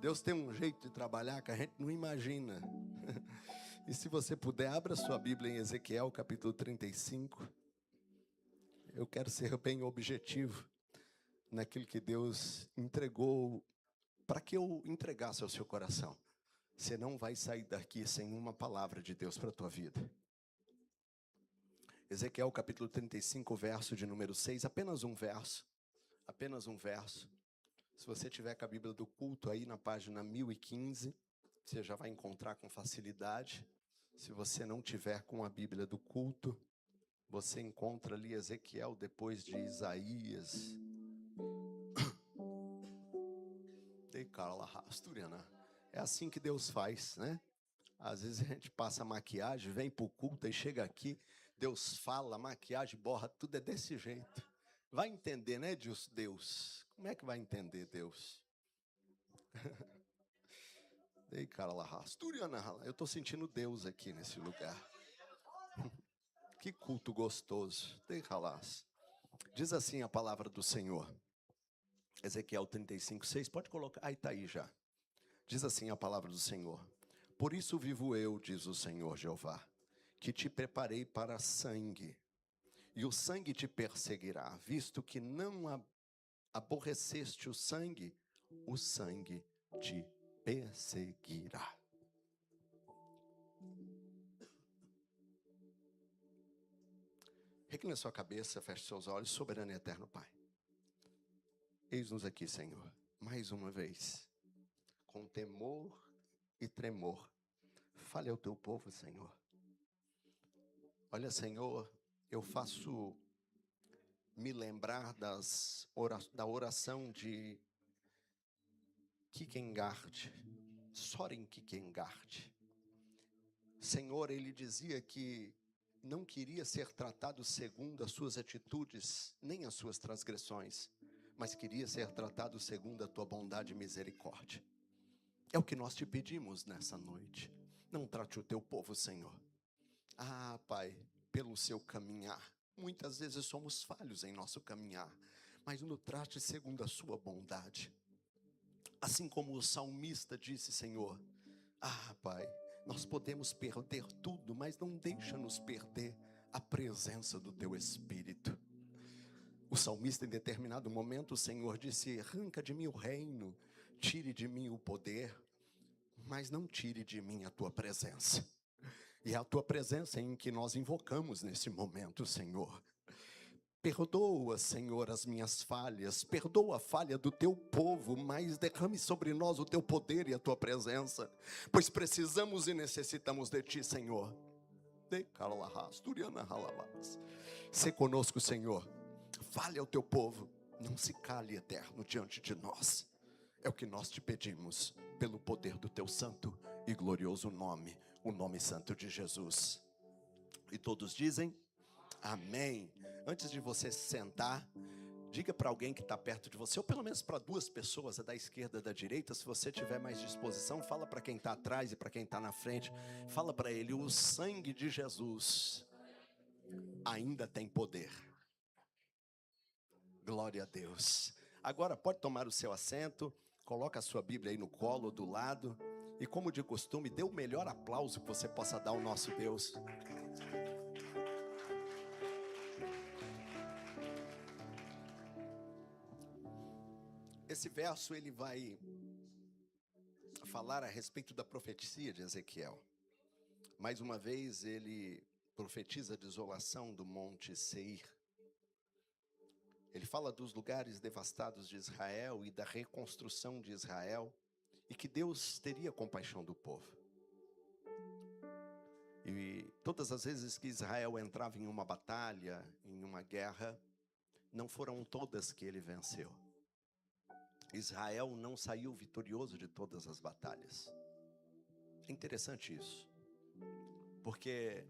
Deus tem um jeito de trabalhar que a gente não imagina. E se você puder, abra sua Bíblia em Ezequiel, capítulo 35. Eu quero ser bem objetivo naquilo que Deus entregou para que eu entregasse ao seu coração. Você não vai sair daqui sem uma palavra de Deus para a tua vida. Ezequiel, capítulo 35, verso de número 6, apenas um verso. Apenas um verso. Se você tiver com a Bíblia do culto aí na página 1015, você já vai encontrar com facilidade. Se você não tiver com a Bíblia do culto, você encontra ali Ezequiel depois de Isaías. É assim que Deus faz, né? Às vezes a gente passa maquiagem, vem para o culto e chega aqui, Deus fala, maquiagem, borra, tudo é desse jeito. Vai entender, né, Deus? Como é que vai entender Deus? Eu estou sentindo Deus aqui nesse lugar. Que culto gostoso. Diz assim a palavra do Senhor. Ezequiel 35, 6. Pode colocar. Aí está aí já. Diz assim a palavra do Senhor. Por isso vivo eu, diz o Senhor Jeová, que te preparei para sangue, e o sangue te perseguirá, visto que não aborreceste o sangue te perseguirá. Recline a sua cabeça, feche seus olhos, soberano e eterno Pai. Eis-nos aqui, Senhor, mais uma vez, com temor e tremor. Fale ao teu povo, Senhor. Olha, Senhor, eu faço me lembrar da oração de Kierkegaard, Soren Kierkegaard. Senhor, ele dizia que não queria ser tratado segundo as suas atitudes, nem as suas transgressões, mas queria ser tratado segundo a tua bondade e misericórdia. É o que nós te pedimos nessa noite. Não trate o teu povo, Senhor. Ah, Pai, pelo seu caminhar. Muitas vezes somos falhos em nosso caminhar, mas nos trate segundo a sua bondade. Assim como o salmista disse, Senhor, ah, Pai, nós podemos perder tudo, mas não deixa-nos perder a presença do Teu Espírito. O salmista, em determinado momento, o Senhor disse, arranca de mim o reino, tire de mim o poder, mas não tire de mim a Tua presença. E é a Tua presença em que nós invocamos nesse momento, Senhor. Perdoa, Senhor, as minhas falhas, perdoa a falha do Teu povo, mas derrame sobre nós o Teu poder e a Tua presença, pois precisamos e necessitamos de Ti, Senhor. Se conosco, Senhor, fale ao Teu povo, não se cale, eterno, diante de nós. É o que nós te pedimos, pelo poder do Teu santo e glorioso nome, o nome santo de Jesus. E todos dizem, amém. Antes de você sentar, diga para alguém que está perto de você, ou pelo menos para duas pessoas, da esquerda e da direita. Se você tiver mais disposição, fala para quem está atrás e para quem está na frente. Fala para ele, o sangue de Jesus ainda tem poder. Glória a Deus. Agora pode tomar o seu assento, coloca a sua Bíblia aí no colo, do lado. E como de costume, dê o melhor aplauso que você possa dar ao nosso Deus. Esse verso ele vai falar a respeito da profecia de Ezequiel. Mais uma vez ele profetiza a desolação do monte Seir. Ele fala dos lugares devastados de Israel e da reconstrução de Israel e que Deus teria compaixão do povo. E todas as vezes que Israel entrava em uma batalha, em uma guerra, não foram todas que ele venceu. Israel não saiu vitorioso de todas as batalhas. É interessante isso, porque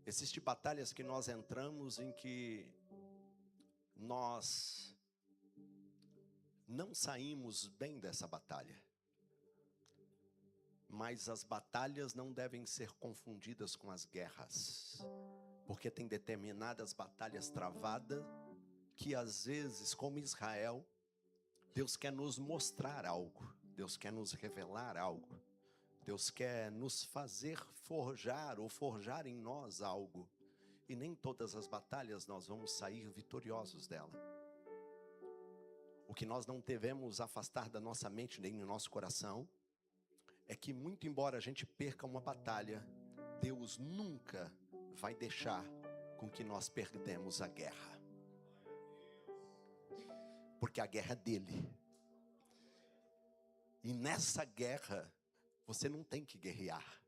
existem batalhas que nós entramos em que nós não saímos bem dessa batalha. Mas as batalhas não devem ser confundidas com as guerras, porque tem determinadas batalhas travadas que às vezes, como Israel, Deus quer nos mostrar algo. Deus quer nos revelar algo. Deus quer nos fazer forjar ou forjar em nós algo. E nem todas as batalhas nós vamos sair vitoriosos dela. O que nós não devemos afastar da nossa mente nem no nosso coração é que, muito embora a gente perca uma batalha, Deus nunca vai deixar com que nós perdemos a guerra. Porque a guerra é dele. E nessa guerra, você não tem que guerrear.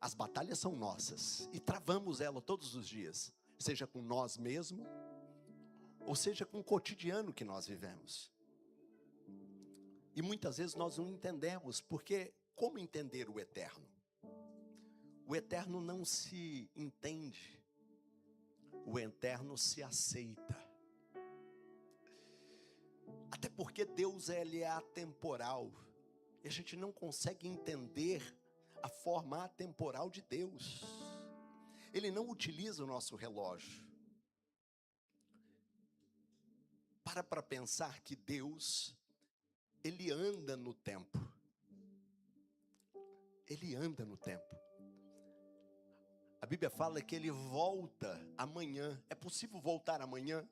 As batalhas são nossas e travamos ela todos os dias, seja com nós mesmos, ou seja com o cotidiano que nós vivemos. E muitas vezes nós não entendemos, porque como entender o eterno? O eterno não se entende, o eterno se aceita. Até porque Deus ele é atemporal, e a gente não consegue entender a forma atemporal de Deus. Ele não utiliza o nosso relógio. Para pensar que Deus, ele anda no tempo. Ele anda no tempo. A Bíblia fala que ele volta amanhã. É possível voltar amanhã?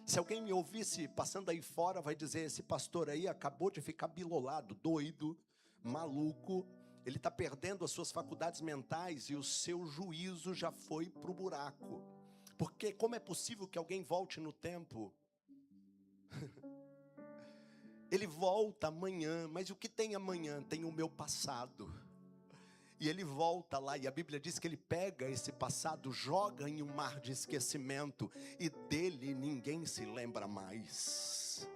Se alguém me ouvisse passando aí fora, vai dizer, esse pastor aí acabou de ficar bilolado, doido, maluco. Ele está perdendo as suas faculdades mentais e o seu juízo já foi para o buraco. Porque como é possível que alguém volte no tempo? Ele volta amanhã, mas o que tem amanhã? Tem o meu passado. E ele volta lá, e a Bíblia diz que ele pega esse passado, joga em um mar de esquecimento, e dele ninguém se lembra mais.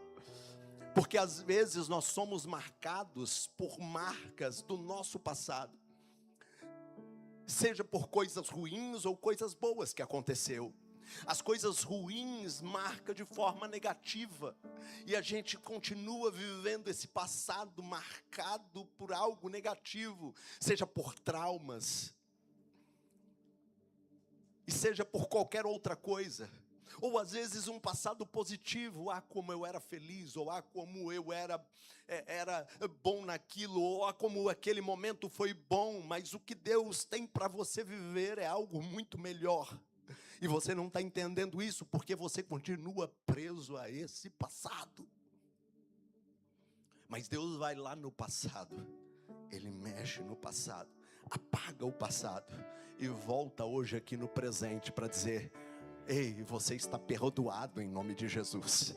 Porque às vezes nós somos marcados por marcas do nosso passado, seja por coisas ruins ou coisas boas que aconteceu. As coisas ruins marcam de forma negativa, e a gente continua vivendo esse passado marcado por algo negativo, seja por traumas, e seja por qualquer outra coisa. Ou às vezes um passado positivo, como eu era feliz, ou como eu era bom naquilo, ou como aquele momento foi bom, mas o que Deus tem para você viver é algo muito melhor. E você não está entendendo isso porque você continua preso a esse passado. Mas Deus vai lá no passado, Ele mexe no passado, apaga o passado e volta hoje aqui no presente para dizer, ei, você está perdoado em nome de Jesus.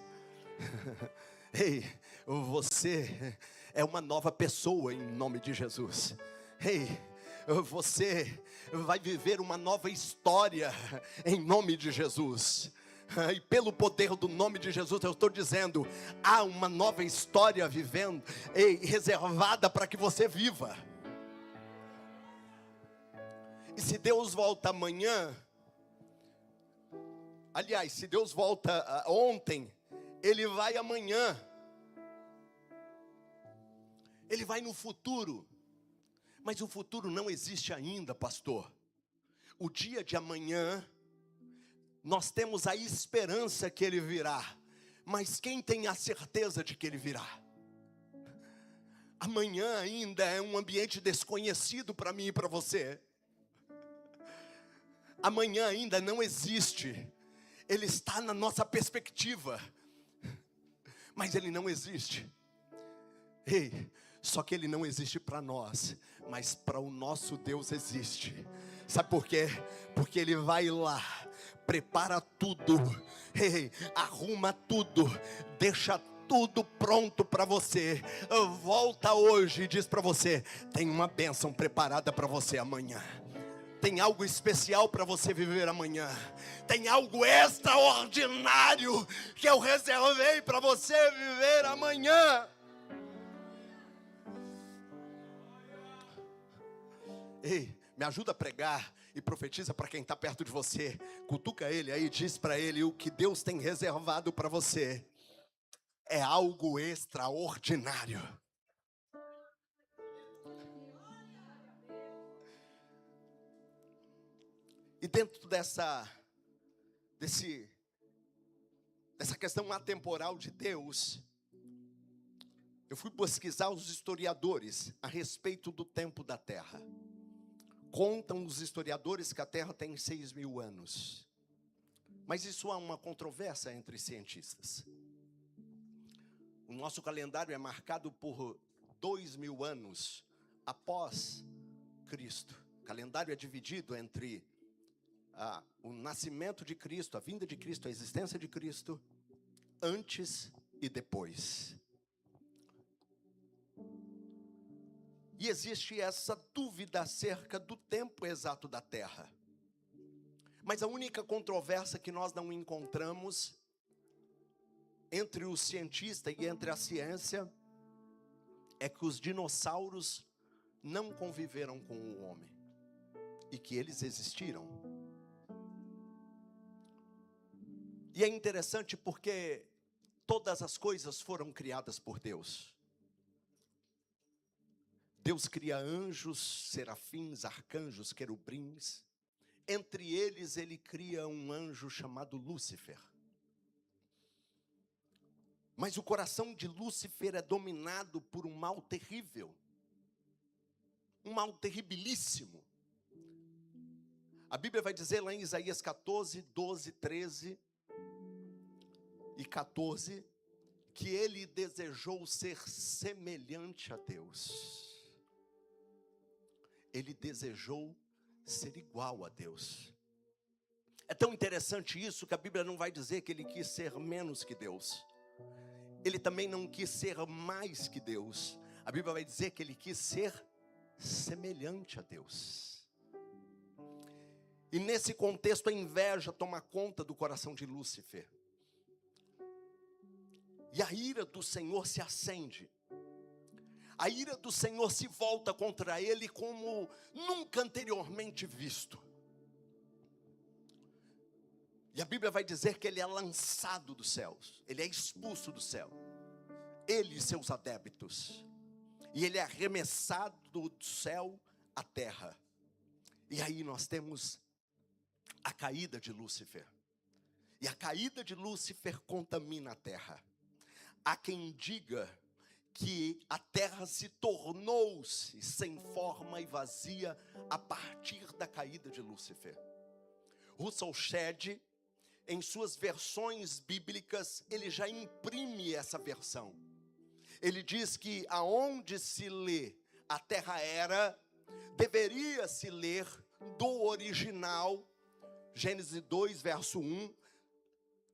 Ei, você é uma nova pessoa em nome de Jesus. Ei, você vai viver uma nova história em nome de Jesus. E pelo poder do nome de Jesus eu estou dizendo, há uma nova história vivendo, reservada para que você viva. E se Deus volta amanhã, aliás, se Deus volta ontem, Ele vai amanhã, Ele vai no futuro. Mas o futuro não existe ainda, pastor. O dia de amanhã, nós temos a esperança que Ele virá. Mas quem tem a certeza de que Ele virá? Amanhã ainda é um ambiente desconhecido para mim e para você. Amanhã ainda não existe. Ele está na nossa perspectiva, mas Ele não existe. Ei, só que Ele não existe para nós, mas para o nosso Deus existe. Sabe por quê? Porque Ele vai lá, prepara tudo, arruma tudo, deixa tudo pronto para você. Volta hoje e diz para você, tem uma bênção preparada para você amanhã. Tem algo especial para você viver amanhã. Tem algo extraordinário que eu reservei para você viver amanhã. Ei, me ajuda a pregar e profetiza para quem está perto de você. Cutuca ele aí e diz para ele, o que Deus tem reservado para você é algo extraordinário. E dentro dessa questão atemporal de Deus, Eu fui pesquisar os historiadores a respeito do tempo da Terra. Contam os historiadores que a Terra tem 6.000 anos. Mas isso há uma controvérsia entre cientistas. O nosso calendário é marcado por 2.000 anos após Cristo. O calendário é dividido entre o nascimento de Cristo, a vinda de Cristo, a existência de Cristo, antes e depois. E existe essa dúvida acerca do tempo exato da Terra. Mas a única controvérsia que nós não encontramos entre o cientista e entre a ciência é que os dinossauros não conviveram com o homem e que eles existiram. E é interessante porque todas as coisas foram criadas por Deus. Deus cria anjos, serafins, arcanjos, querubins. Entre eles, ele cria um anjo chamado Lúcifer. Mas o coração de Lúcifer é dominado por um mal terrível. Um mal terribilíssimo. A Bíblia vai dizer lá em Isaías 14, 12, 13 e 14, que ele desejou ser semelhante a Deus. Ele desejou ser igual a Deus. É tão interessante isso que a Bíblia não vai dizer que ele quis ser menos que Deus. Ele também não quis ser mais que Deus. A Bíblia vai dizer que ele quis ser semelhante a Deus. E nesse contexto a inveja toma conta do coração de Lúcifer. E a ira do Senhor se acende. A ira do Senhor se volta contra ele como nunca anteriormente visto. E a Bíblia vai dizer que ele é lançado dos céus. Ele é expulso do céu. Ele e seus adébitos. E ele é arremessado do céu à terra. E aí nós temos a caída de Lúcifer. E a caída de Lúcifer contamina a terra. Há quem diga que a terra se tornou-se sem forma e vazia a partir da caída de Lúcifer. Russell Shedd, em suas versões bíblicas, ele já imprime essa versão. Ele diz que aonde se lê a terra era, deveria se ler do original, Gênesis 2, verso 1,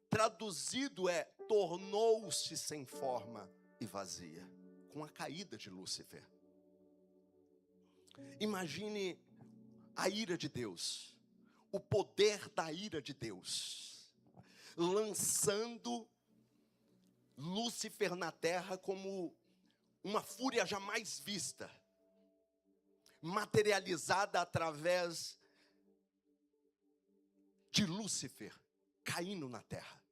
traduzido é, tornou-se sem forma e vazia, com a caída de Lúcifer. Imagine a ira de Deus, o poder da ira de Deus, lançando Lúcifer na terra como uma fúria jamais vista, materializada através de Lúcifer caindo na terra.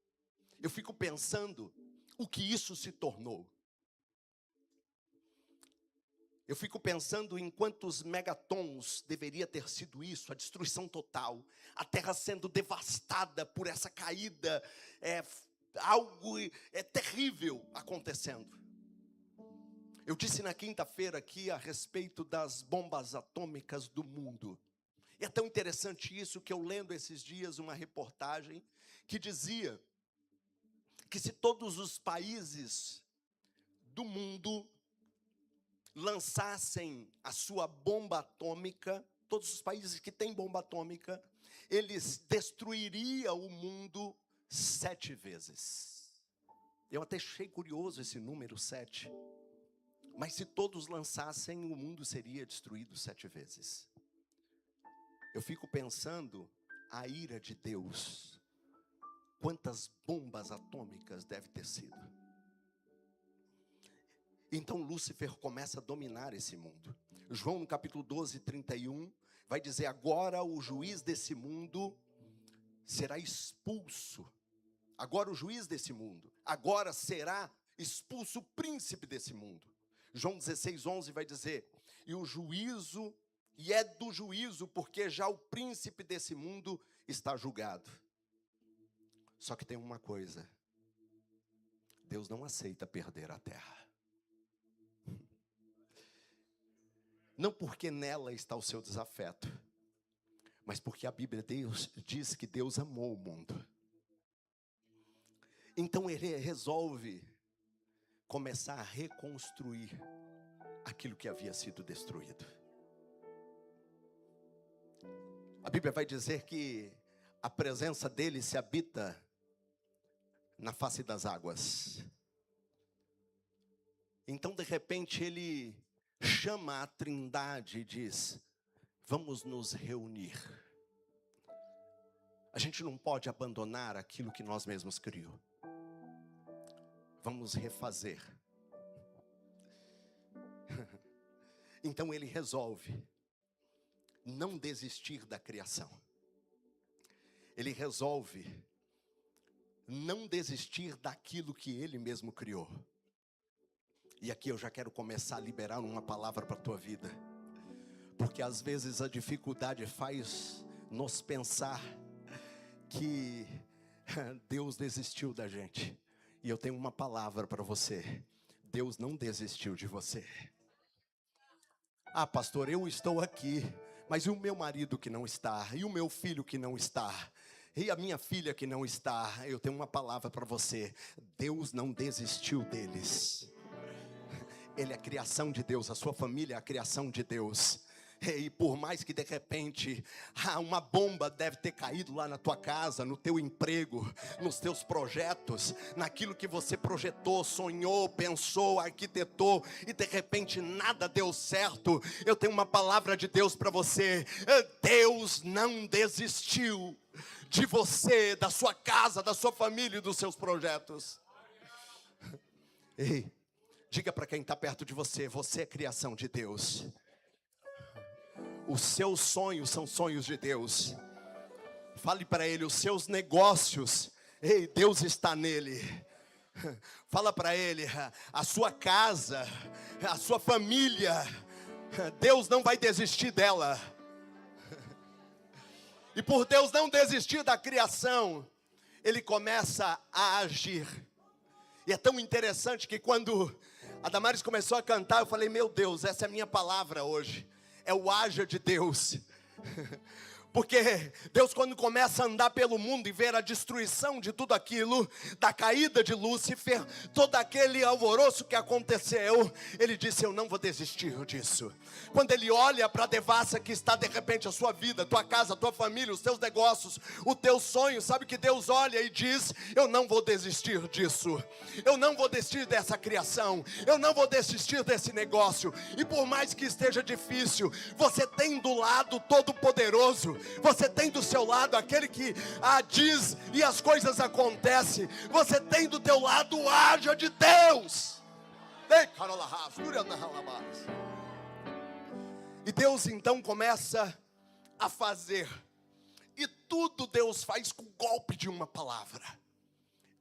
Eu fico pensando o que isso se tornou. Eu fico pensando em quantos megatons deveria ter sido isso, a destruição total, a terra sendo devastada por essa caída, algo terrível acontecendo. Eu disse na quinta-feira aqui a respeito das bombas atômicas do mundo. E é tão interessante isso que eu lendo esses dias uma reportagem que dizia que se todos os países do mundo lançassem a sua bomba atômica, todos os países que têm bomba atômica, eles destruiriam o mundo 7 vezes. Eu até achei curioso esse número 7. Mas se todos lançassem, o mundo seria destruído 7 vezes. Eu fico pensando, a ira de Deus, quantas bombas atômicas deve ter sido. Então Lúcifer começa a dominar esse mundo. João no capítulo 12, 31, vai dizer, agora o juiz desse mundo será expulso. Agora o juiz desse mundo, agora será expulso o príncipe desse mundo. João 16, 11 vai dizer, e é do juízo, porque já o príncipe desse mundo está julgado. Só que tem uma coisa, Deus não aceita perder a terra. Não porque nela está o seu desafeto, mas porque a Bíblia diz que Deus amou o mundo. Então ele resolve começar a reconstruir aquilo que havia sido destruído. A Bíblia vai dizer que a presença dele se habita na face das águas. Então, de repente, ele chama a Trindade e diz: vamos nos reunir. A gente não pode abandonar aquilo que nós mesmos criamos. Vamos refazer. Então ele resolve não desistir da criação. Ele resolve não desistir daquilo que ele mesmo criou. E aqui eu já quero começar a liberar uma palavra para a tua vida. Porque às vezes a dificuldade faz nos pensar que Deus desistiu da gente. E eu tenho uma palavra para você: Deus não desistiu de você. Ah, pastor, eu estou aqui, mas e o meu marido que não está? E o meu filho que não está? E a minha filha que não está? Eu tenho uma palavra para você: Deus não desistiu deles. Ele é a criação de Deus, a sua família é a criação de Deus. E por mais que de repente uma bomba deve ter caído lá na tua casa, no teu emprego, nos teus projetos, naquilo que você projetou, sonhou, pensou, arquitetou, e de repente nada deu certo, eu tenho uma palavra de Deus para você: Deus não desistiu de você, da sua casa, da sua família e dos seus projetos. Ei, diga para quem está perto de você: você é criação de Deus. Os seus sonhos são sonhos de Deus. Fale para ele: os seus negócios, ei, Deus está nele. Fala para ele: a sua casa, a sua família, Deus não vai desistir dela. E por Deus não desistir da criação, ele começa a agir. E é tão interessante que quando a Damares começou a cantar, eu falei: meu Deus, essa é a minha palavra hoje. É o haja de Deus. Porque Deus, quando começa a andar pelo mundo e ver a destruição de tudo aquilo, da caída de Lúcifer, todo aquele alvoroço que aconteceu, ele disse: eu não vou desistir disso. Quando ele olha para a devassa que está de repente a sua vida, tua casa, tua família, os teus negócios, o teu sonho, sabe que Deus olha e diz: eu não vou desistir disso. Eu não vou desistir dessa criação. Eu não vou desistir desse negócio. E por mais que esteja difícil, você tem do lado Todo-Poderoso. Você tem do seu lado aquele que diz e as coisas acontecem. Você tem do teu lado o haja de Deus. E Deus então começa a fazer. E tudo Deus faz com o golpe de uma palavra.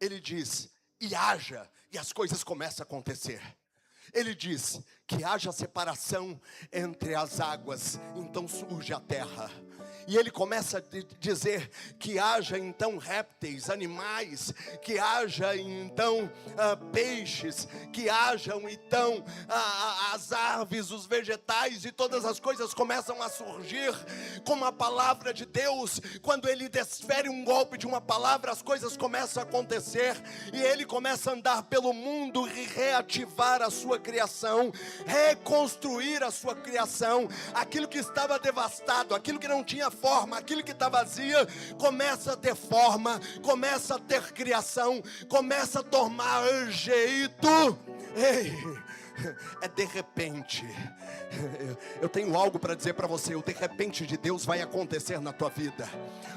Ele diz: e haja, e as coisas começam a acontecer. Ele diz que haja separação entre as águas, então surge a terra. E ele começa a dizer que haja então répteis, animais, que haja então peixes, que hajam então as árvores, os vegetais, e todas as coisas começam a surgir como a palavra de Deus. Quando ele desfere um golpe de uma palavra, as coisas começam a acontecer, e ele começa a andar pelo mundo e reativar a sua criação, reconstruir a sua criação. Aquilo que estava devastado, aquilo que não tinha forma, aquilo que está vazia, começa a ter forma, começa a ter criação, começa a tomar jeito. Ei, é de repente. Eu tenho algo para dizer para você: o de repente de Deus vai acontecer na tua vida.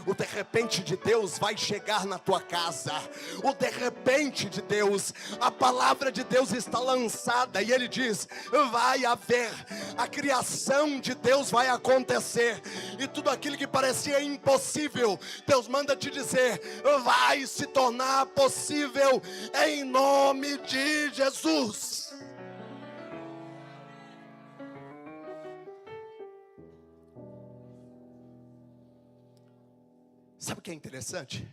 O de repente de Deus vai chegar na tua casa. O de repente de Deus, a palavra de Deus está lançada e ele diz: vai haver, a criação de Deus vai acontecer. E tudo aquilo que parecia impossível, Deus manda te dizer: vai se tornar possível em nome de Jesus. Sabe o que é interessante?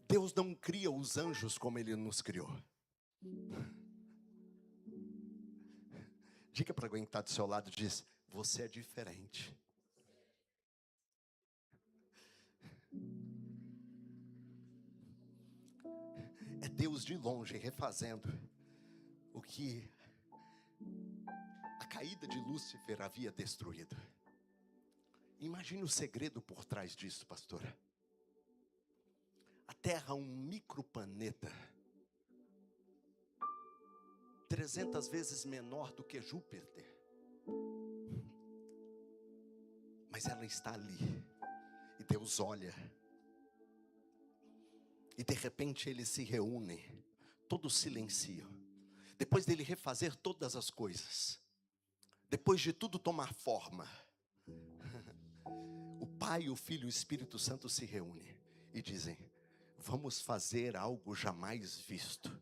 Deus não cria os anjos como Ele nos criou. Diga para alguém que está do seu lado, diz: você é diferente. É Deus de longe refazendo o que a caída de Lúcifer havia destruído. Imagine o segredo por trás disso, pastora. A Terra é um microplaneta, 300 vezes menor do que Júpiter. Mas ela está ali. E Deus olha. E de repente eles se reúnem. Todos silenciam. Depois dele refazer todas as coisas, depois de tudo tomar forma, o Pai, o Filho e o Espírito Santo se reúnem e dizem: vamos fazer algo jamais visto.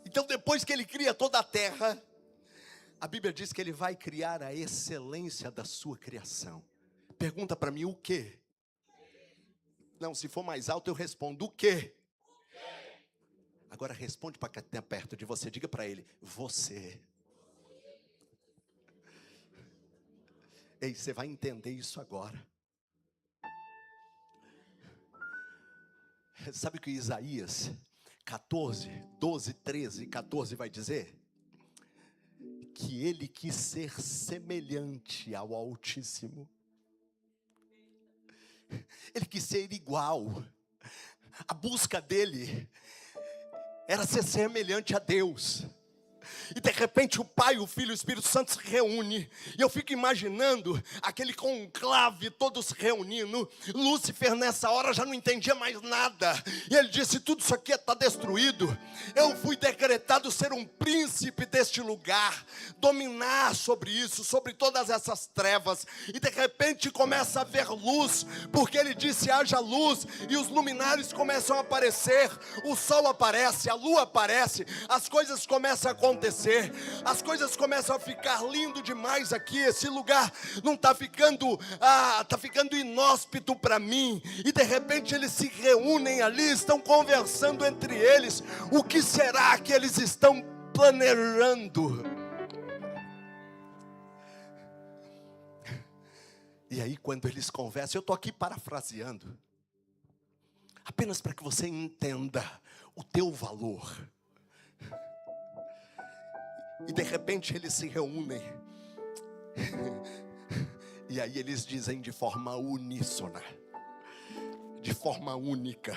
Então, depois que ele cria toda a terra, a Bíblia diz que ele vai criar a excelência da sua criação. Pergunta para mim: o quê? Não, se for mais alto eu respondo: o quê? Agora responde para quem está perto de você, diga para ele: você. Ei, você vai entender isso agora. Sabe o que Isaías 14, 12, 13 e 14 vai dizer? Que ele quis ser semelhante ao Altíssimo. Ele quis ser igual. A busca dele era ser semelhante a Deus. E de repente o Pai, o Filho e o Espírito Santo se reúnem. E eu fico imaginando aquele conclave, todos se reunindo. Lúcifer nessa hora já não entendia mais nada. E ele disse: tudo isso aqui está destruído. Eu fui decretado ser um príncipe deste lugar, dominar sobre isso, sobre todas essas trevas. E de repente começa a haver luz, porque ele disse: haja luz. E os luminares começam a aparecer. O sol aparece, a lua aparece. As coisas começam a acontecer. As coisas começam a ficar lindo demais aqui. Esse lugar não está ficando, está ficando inóspito para mim. E de repente eles se reúnem ali, estão conversando entre eles. O que será que eles estão planejando? E aí quando eles conversam, eu estou aqui parafraseando, apenas para que você entenda o teu valor. E de repente eles se reúnem. E aí eles dizem de forma uníssona, de forma única.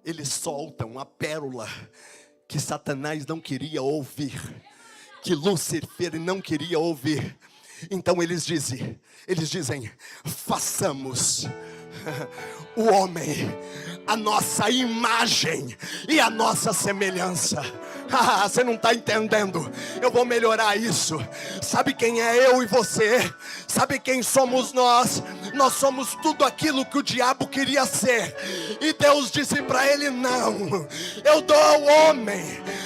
Eles soltam a pérola que Satanás não queria ouvir, que Lúcifer não queria ouvir. Então eles dizem: façamos o homem a nossa imagem e a nossa semelhança. Você não está entendendo. Eu vou melhorar isso. Sabe quem é eu e você? Sabe quem somos nós? Nós somos tudo aquilo que o diabo queria ser. E Deus disse para ele: não, eu dou ao homem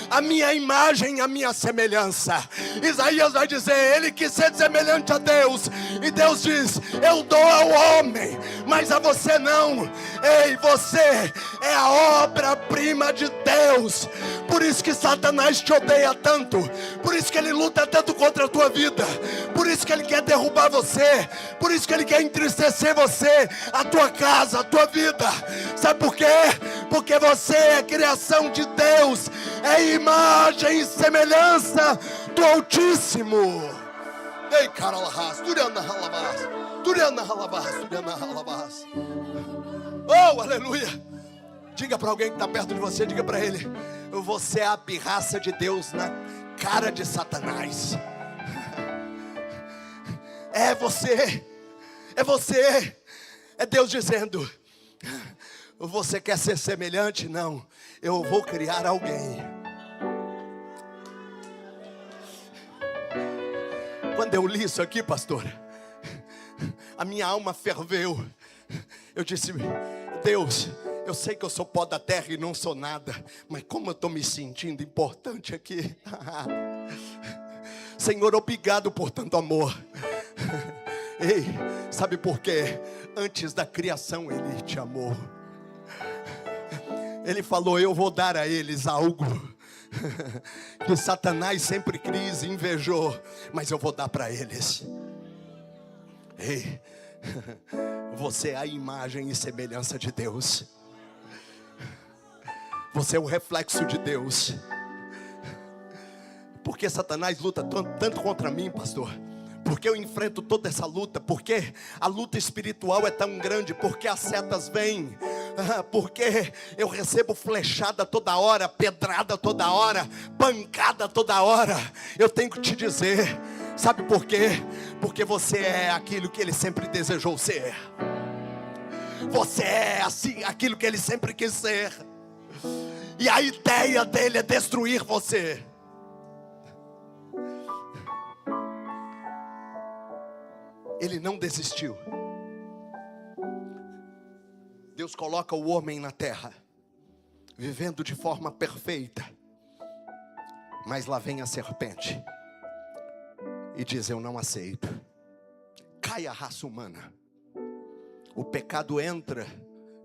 a minha imagem, a minha semelhança. Isaías vai dizer: ele quis ser semelhante a Deus. E Deus diz: eu dou ao homem, mas a você não. Ei, você é a obra-prima de Deus. Por isso que Satanás te odeia tanto. Por isso que ele luta tanto contra a tua vida. Por isso que ele quer derrubar você. Por isso que ele quer entristecer você, a tua casa, a tua vida. Sabe por quê? Porque você é criação de Deus, é imagem e semelhança do Altíssimo. Ei, caralahas, Duriana halabas, Duriana halabas, Duriana halabas. Oh, aleluia. Diga para alguém que está perto de você, diga para ele: você é a pirraça de Deus na cara de Satanás. É você. É você. É Deus dizendo: você quer ser semelhante? Não, eu vou criar alguém. Quando eu li isso aqui, pastor, a minha alma ferveu. Eu disse: Deus, eu sei que eu sou pó da terra e não sou nada, mas como eu estou me sentindo importante aqui. Senhor, obrigado por tanto amor. Ei, sabe por quê? Antes da criação Ele te amou. Ele falou: eu vou dar a eles algo que Satanás sempre quis e invejou, mas eu vou dar para eles. Ei, você é a imagem e semelhança de Deus. Você é o reflexo de Deus. Por que Satanás luta tanto contra mim, pastor? Porque eu enfrento toda essa luta? Porque a luta espiritual é tão grande? Porque as setas vêm? Porque eu recebo flechada toda hora, pedrada toda hora, pancada toda hora? Eu tenho que te dizer, sabe por quê? Porque você é aquilo que Ele sempre desejou ser. Você é assim, aquilo que Ele sempre quis ser. E a ideia dele é destruir você. Ele não desistiu. Deus coloca o homem na terra, vivendo de forma perfeita. Mas lá vem a serpente e diz: eu não aceito. Cai a raça humana. O pecado entra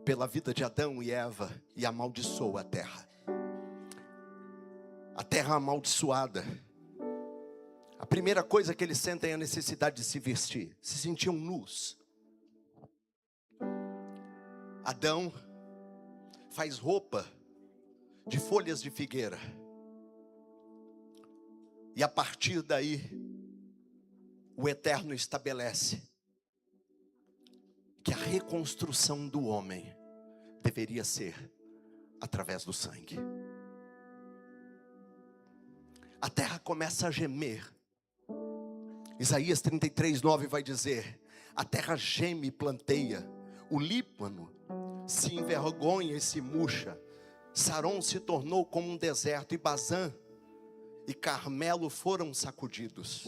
pela vida de Adão e Eva e amaldiçoa a terra. A terra amaldiçoada. A primeira coisa que eles sentem é a necessidade de se vestir. Se sentiam nus. Adão faz roupa de folhas de figueira. E a partir daí, o Eterno estabelece que a reconstrução do homem deveria ser através do sangue. A terra começa a gemer. Isaías 33:9 vai dizer: a terra geme e planteia, o Líbano se envergonha e se murcha, Saron se tornou como um deserto, e Bazã e Carmelo foram sacudidos,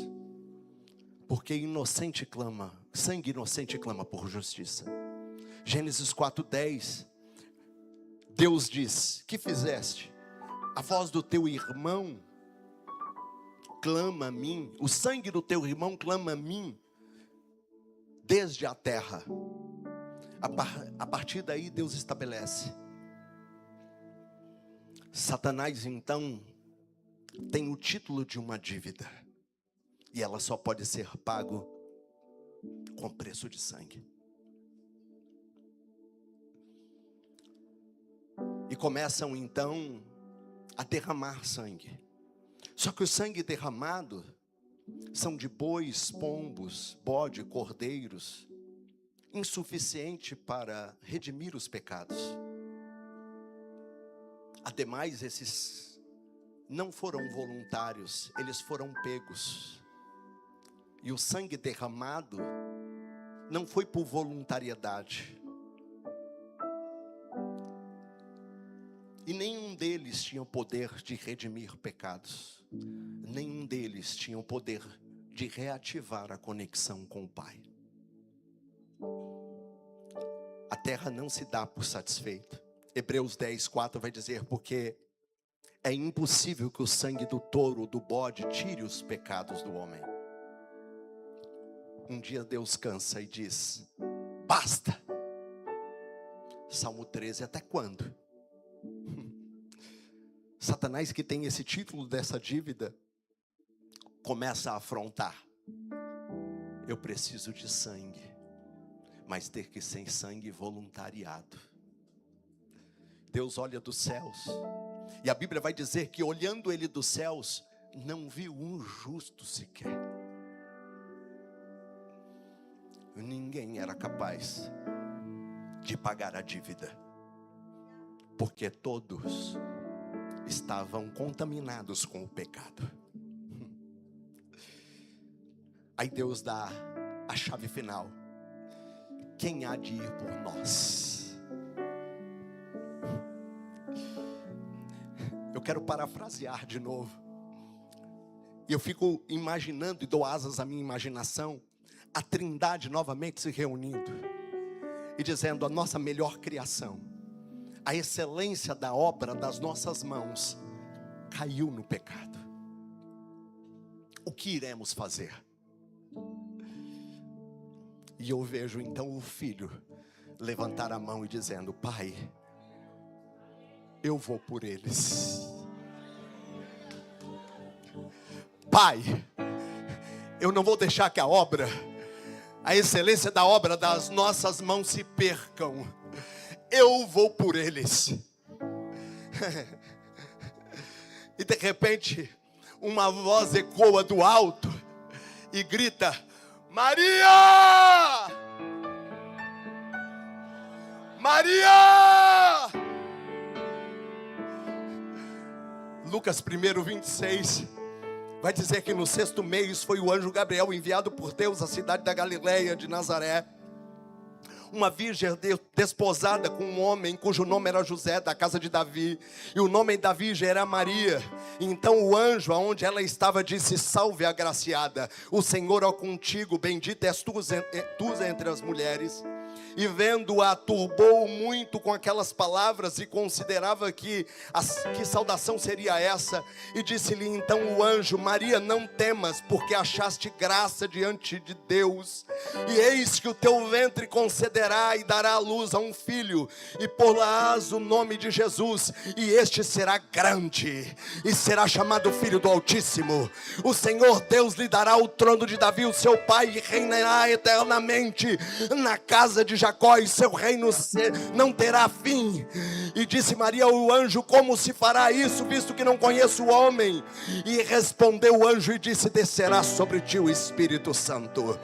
porque inocente clama, sangue inocente clama por justiça. Gênesis 4:10, Deus diz: que fizeste? A voz do teu irmão clama a mim, o sangue do teu irmão clama a mim, desde a terra. A partir daí Deus estabelece. Satanás então tem o título de uma dívida, e ela só pode ser pago com preço de sangue. E começam então a derramar sangue. Só que o sangue derramado são de bois, pombos, bode, cordeiros, insuficiente para redimir os pecados. Ademais, esses não foram voluntários, eles foram pegos. E o sangue derramado não foi por voluntariedade. E nenhum deles tinha o poder de redimir pecados. Nenhum deles tinha o poder de reativar a conexão com o Pai. A terra não se dá por satisfeita. Hebreus 10:4 vai dizer: porque é impossível que o sangue do touro, do bode, tire os pecados do homem. Um dia Deus cansa e diz: basta. Salmo 13, até quando? Satanás, que tem esse título dessa dívida, começa a afrontar. Eu preciso de sangue, mas ter que ser sangue voluntariado. Deus olha dos céus, e a Bíblia vai dizer que olhando ele dos céus, não viu um justo sequer. Ninguém era capaz de pagar a dívida, porque todos estavam contaminados com o pecado. Aí Deus dá a chave final: quem há de ir por nós? Eu quero parafrasear de novo, e eu fico imaginando e dou asas à minha imaginação, a Trindade novamente se reunindo e dizendo: a nossa melhor criação, a excelência da obra das nossas mãos caiu no pecado. O que iremos fazer? E eu vejo então o filho levantar a mão e dizendo: Pai, eu vou por eles. Pai, eu não vou deixar que a excelência da obra das nossas mãos se percam. Eu vou por eles. E de repente, uma voz ecoa do alto e grita: Maria! Maria! Lucas 1:26 vai dizer que no 6º mês foi o anjo Gabriel enviado por Deus à cidade da Galileia de Nazaré. Uma virgem desposada com um homem cujo nome era José, da casa de Davi. E o nome da virgem era Maria. Então o anjo, aonde ela estava, disse: salve, agraciada, o Senhor é contigo, bendita és tu entre as mulheres. E vendo-a, turbou muito com aquelas palavras, e considerava que saudação seria essa. E disse-lhe então o anjo: Maria, não temas, porque achaste graça diante de Deus. E eis que o teu ventre concederá e dará à luz a um filho, e pô-la-ás o nome de Jesus. E este será grande, e será chamado Filho do Altíssimo. O Senhor Deus lhe dará o trono de Davi, o seu pai, e reinará eternamente na casa de Jacó, e seu reino não terá fim. E disse Maria ao anjo: como se fará isso, visto que não conheço o homem? E respondeu o anjo e disse: descerá sobre ti o Espírito Santo,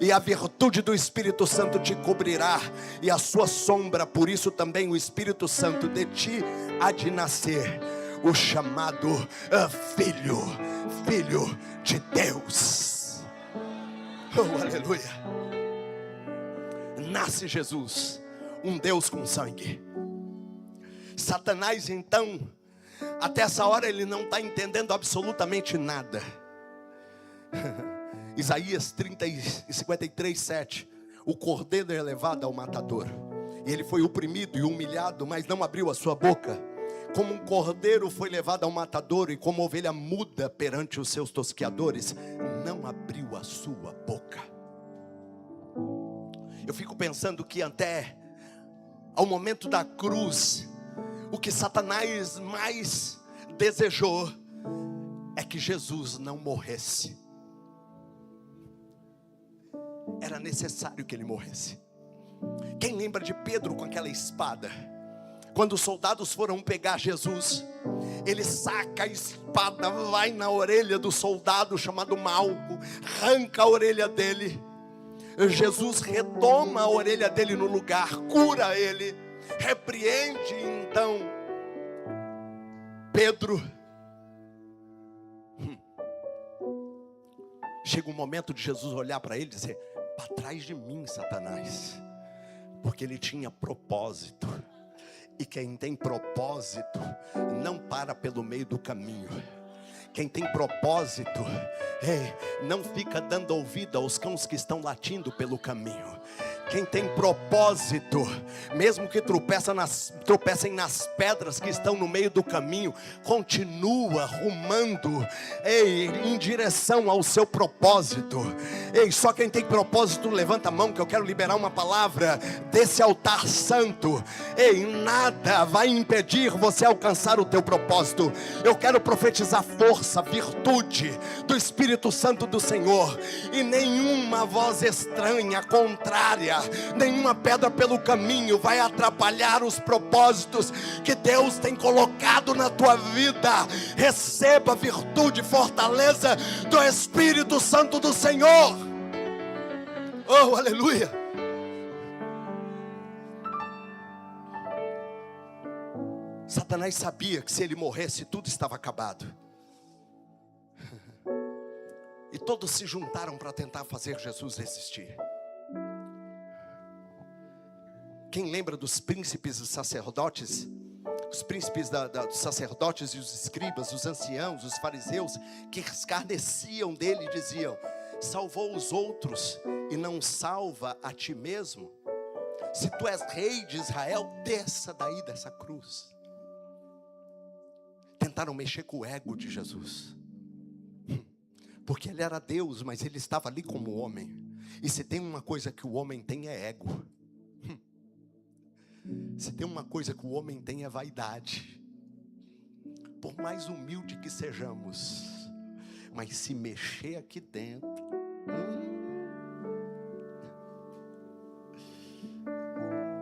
e a virtude do Espírito Santo te cobrirá, e a sua sombra, por isso também o Espírito Santo de ti há de nascer o chamado Filho de Deus. Oh, aleluia. Nasce Jesus, um Deus com sangue. Satanás então, até essa hora ele não está entendendo absolutamente nada. Isaías 53:7. O cordeiro é levado ao matador, e ele foi oprimido e humilhado, mas não abriu a sua boca. Como um cordeiro foi levado ao matador, e como ovelha muda perante os seus tosqueadores, não abriu a sua boca. Eu fico pensando que até ao momento da cruz, o que Satanás mais desejou é que Jesus não morresse. Era necessário que ele morresse. Quem lembra de Pedro com aquela espada? Quando os soldados foram pegar Jesus, ele saca a espada, vai na orelha do soldado chamado Malco, arranca a orelha dele. Jesus retoma a orelha dele no lugar, cura ele, repreende então Pedro. Chega um momento de Jesus olhar para ele e dizer: para trás de mim, Satanás, porque ele tinha propósito, e quem tem propósito não para pelo meio do caminho. Quem tem propósito, não fica dando ouvido aos cães que estão latindo pelo caminho. Quem tem propósito, mesmo que tropecem nas pedras que estão no meio do caminho, continua rumando em direção ao seu propósito. Só quem tem propósito levanta a mão, que eu quero liberar uma palavra desse altar santo. Nada vai impedir você alcançar o teu propósito. Eu quero profetizar força, virtude do Espírito Santo do Senhor, e nenhuma voz estranha, contrária, nenhuma pedra pelo caminho vai atrapalhar os propósitos que Deus tem colocado na tua vida. Receba virtude, fortaleza do Espírito Santo do Senhor. Oh, aleluia. Satanás sabia que se ele morresse, tudo estava acabado. E todos se juntaram para tentar fazer Jesus resistir. Quem lembra dos príncipes dos sacerdotes? Os príncipes dos sacerdotes e os escribas, os anciãos, os fariseus, que escarneciam dele e diziam: salvou os outros e não salva a ti mesmo? Se tu és rei de Israel, desça daí dessa cruz. Tentaram mexer com o ego de Jesus, porque ele era Deus, mas ele estava ali como homem. E se tem uma coisa que o homem tem, é ego. Se tem uma coisa que o homem tem é vaidade. Por mais humilde que sejamos, mas se mexer aqui dentro,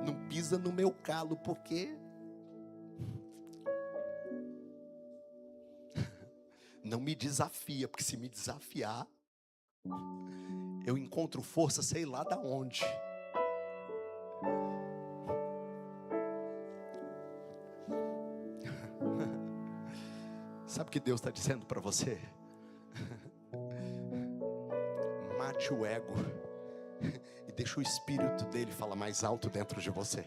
não pisa no meu calo, porque não me desafia, porque se me desafiar, eu encontro força sei lá da onde. Sabe o que Deus está dizendo para você? Mate o ego e deixa o espírito dele falar mais alto dentro de você.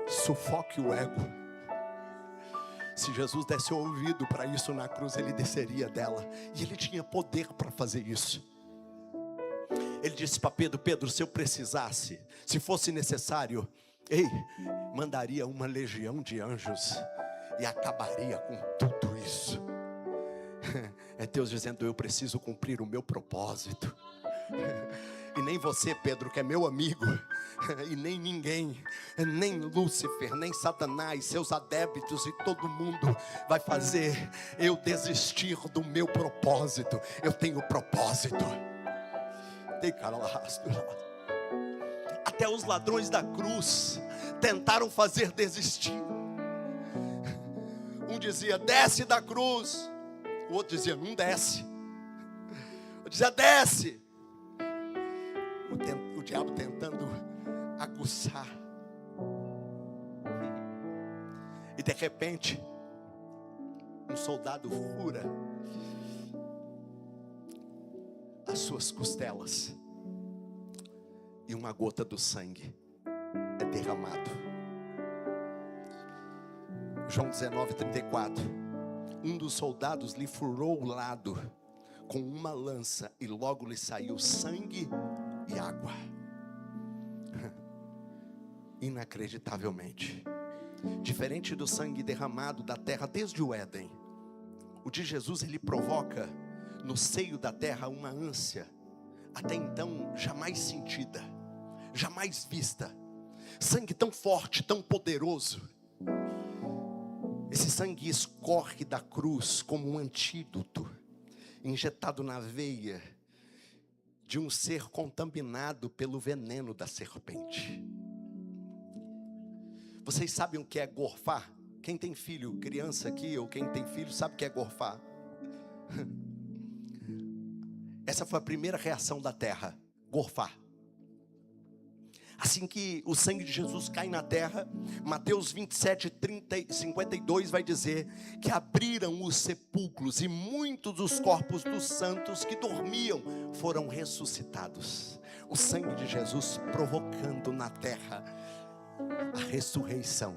Sufoque o ego. Se Jesus desse ouvido para isso na cruz, ele desceria dela. E ele tinha poder para fazer isso. Ele disse para Pedro: Pedro, se eu precisasse, se fosse necessário, mandaria uma legião de anjos e acabaria com tudo isso. É Deus dizendo: eu preciso cumprir o meu propósito. E nem você, Pedro, que é meu amigo, e nem ninguém, nem Lúcifer, nem Satanás, seus adébitos e todo mundo vai fazer eu desistir do meu propósito. Eu tenho propósito. Até os ladrões da cruz tentaram fazer desistir. Um dizia: desce da cruz. O outro dizia: não desce. Eu dizia: desce. O diabo tentando aguçar. E de repente, um soldado fura as suas costelas, e uma gota do sangue é derramado. João 19:34. Um dos soldados lhe furou o lado com uma lança, e logo lhe saiu sangue e água. Inacreditavelmente, diferente do sangue derramado da terra desde o Éden, o de Jesus, ele provoca no seio da terra uma ânsia até então jamais sentida, jamais vista. Sangue tão forte, tão poderoso. Esse sangue escorre da cruz como um antídoto injetado na veia de um ser contaminado pelo veneno da serpente. Vocês sabem o que é gorfar? Quem tem filho, criança aqui, ou quem tem filho, sabe o que é gorfar? Essa foi a primeira reação da terra, gorfar. Assim que o sangue de Jesus cai na terra, Mateus 27:52 vai dizer que abriram os sepulcros e muitos dos corpos dos santos que dormiam foram ressuscitados. O sangue de Jesus provocando na terra a ressurreição.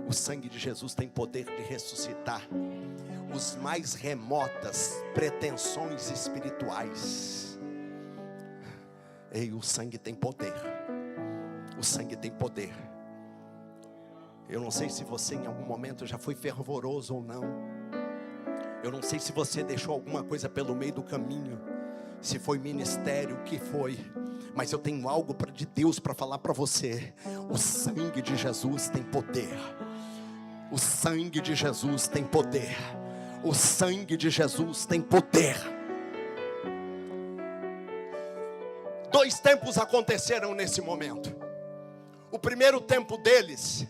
O sangue de Jesus tem poder de ressuscitar os mais remotas pretensões espirituais. O sangue tem poder. O sangue tem poder. Eu não sei se você em algum momento já foi fervoroso ou não. Eu não sei se você deixou alguma coisa pelo meio do caminho, se foi ministério, o que foi. Mas eu tenho algo de Deus para falar para você. O sangue de Jesus tem poder. O sangue de Jesus tem poder. O sangue de Jesus tem poder. Dois tempos aconteceram nesse momento. O primeiro tempo deles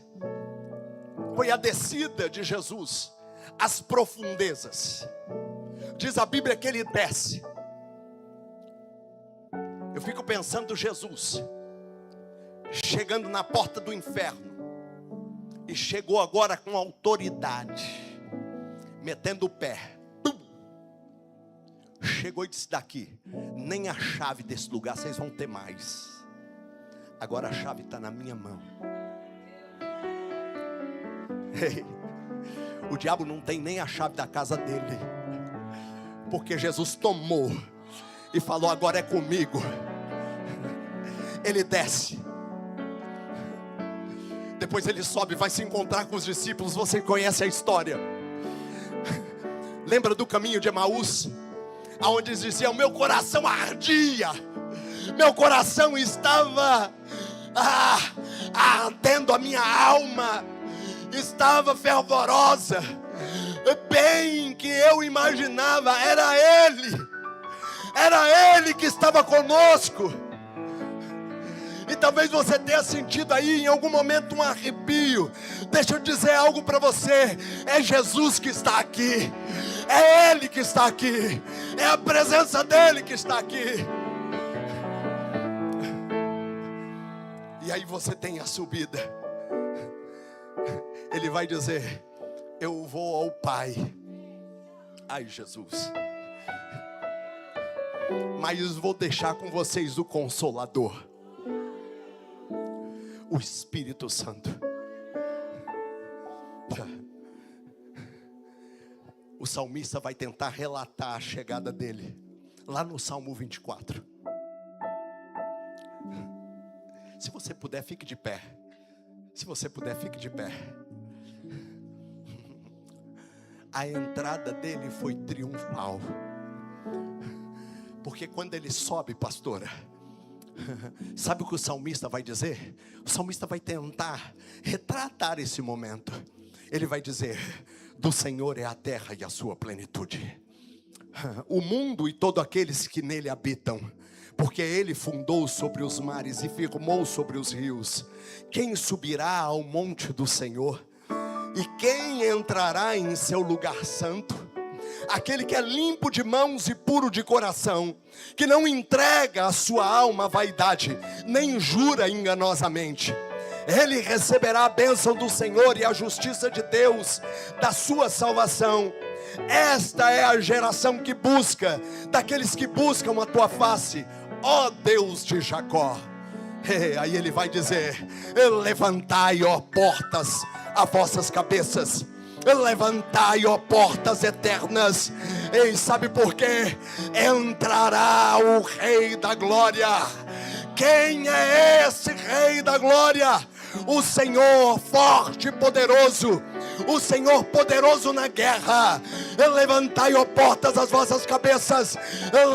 foi a descida de Jesus às profundezas. Diz a Bíblia que ele desce. Eu fico pensando Jesus chegando na porta do inferno, e chegou agora com autoridade, metendo o pé. Chegou e disse: daqui, nem a chave desse lugar vocês vão ter mais. Agora a chave está na minha mão. O diabo não tem nem a chave da casa dele, porque Jesus tomou e falou: agora é comigo. Ele desce. Depois ele sobe, vai se encontrar com os discípulos. Você conhece a história. Lembra do caminho de Emaús? Aonde eles diziam: meu coração ardia, meu coração estava ardendo, a minha alma estava fervorosa. Bem que eu imaginava, era Ele que estava conosco. E talvez você tenha sentido aí em algum momento um arrepio. Deixa eu dizer algo para você: é Jesus que está aqui, é Ele que está aqui, é a presença dEle que está aqui. E aí você tem a subida. Ele vai dizer: eu vou ao Pai. Ai, Jesus. Mas vou deixar com vocês o Consolador, o Espírito Santo. O salmista vai tentar relatar a chegada dele lá no Salmo 24. Se você puder, fique de pé. Se você puder, fique de pé. A entrada dele foi triunfal. Porque quando ele sobe, pastora, sabe o que o salmista vai dizer? O salmista vai tentar retratar esse momento. Ele vai dizer: do Senhor é a terra e a sua plenitude, o mundo e todos aqueles que nele habitam. Porque Ele fundou sobre os mares e firmou sobre os rios. Quem subirá ao monte do Senhor? E quem entrará em seu lugar santo? Aquele que é limpo de mãos e puro de coração, que não entrega a sua alma à vaidade, nem jura enganosamente. Ele receberá a bênção do Senhor e a justiça de Deus, da sua salvação. Esta é a geração que busca, daqueles que buscam a tua face, ó Deus de Jacó. Aí ele vai dizer: levantai, ó portas, as vossas cabeças. Levantai, ó portas eternas. E sabe por quê? Entrará o Rei da Glória. Quem é esse Rei da Glória? O Senhor forte e poderoso, o Senhor poderoso na guerra. Levantai, ó portas, as vossas cabeças.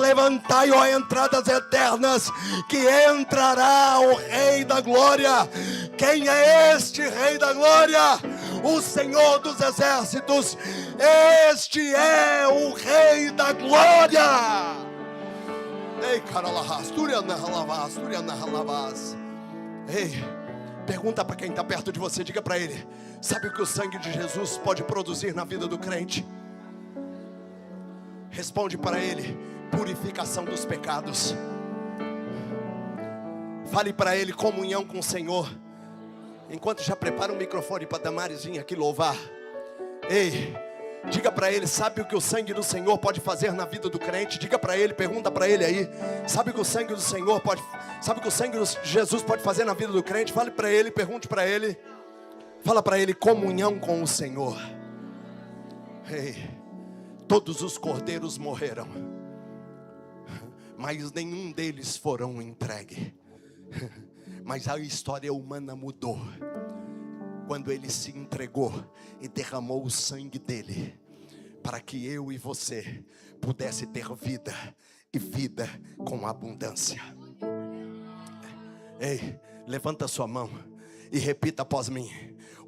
Levantai, ó entradas eternas, que entrará o Rei da Glória. Quem é este Rei da Glória? O Senhor dos exércitos. Este é o Rei da Glória. Ei, pergunta para quem está perto de você, diga para ele: sabe o que o sangue de Jesus pode produzir na vida do crente? Responde para ele: purificação dos pecados. Fale para ele: comunhão com o Senhor. Enquanto já prepara o microfone para Damares vir aqui louvar. Ei, diga para ele: sabe o que o sangue do Senhor pode fazer na vida do crente? Diga para ele, pergunta para ele aí: sabe o que o sangue do Senhor pode, sabe o que o sangue de Jesus pode fazer na vida do crente? Fale para ele, pergunte para ele. Fala para ele: comunhão com o Senhor. Ei, todos os cordeiros morreram, mas nenhum deles foram entregues. Mas a história humana mudou quando Ele se entregou e derramou o sangue dele, para que eu e você pudesse ter vida, e vida com abundância. Ei, levanta sua mão e repita após mim: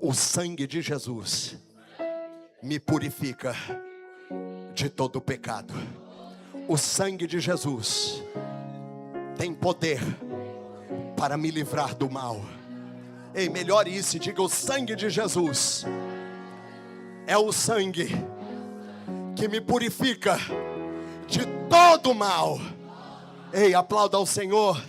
o sangue de Jesus me purifica de todo pecado. O sangue de Jesus tem poder para me livrar do mal. Ei, melhore isso e diga: o sangue de Jesus é o sangue que me purifica de todo mal. Ei, aplauda ao Senhor.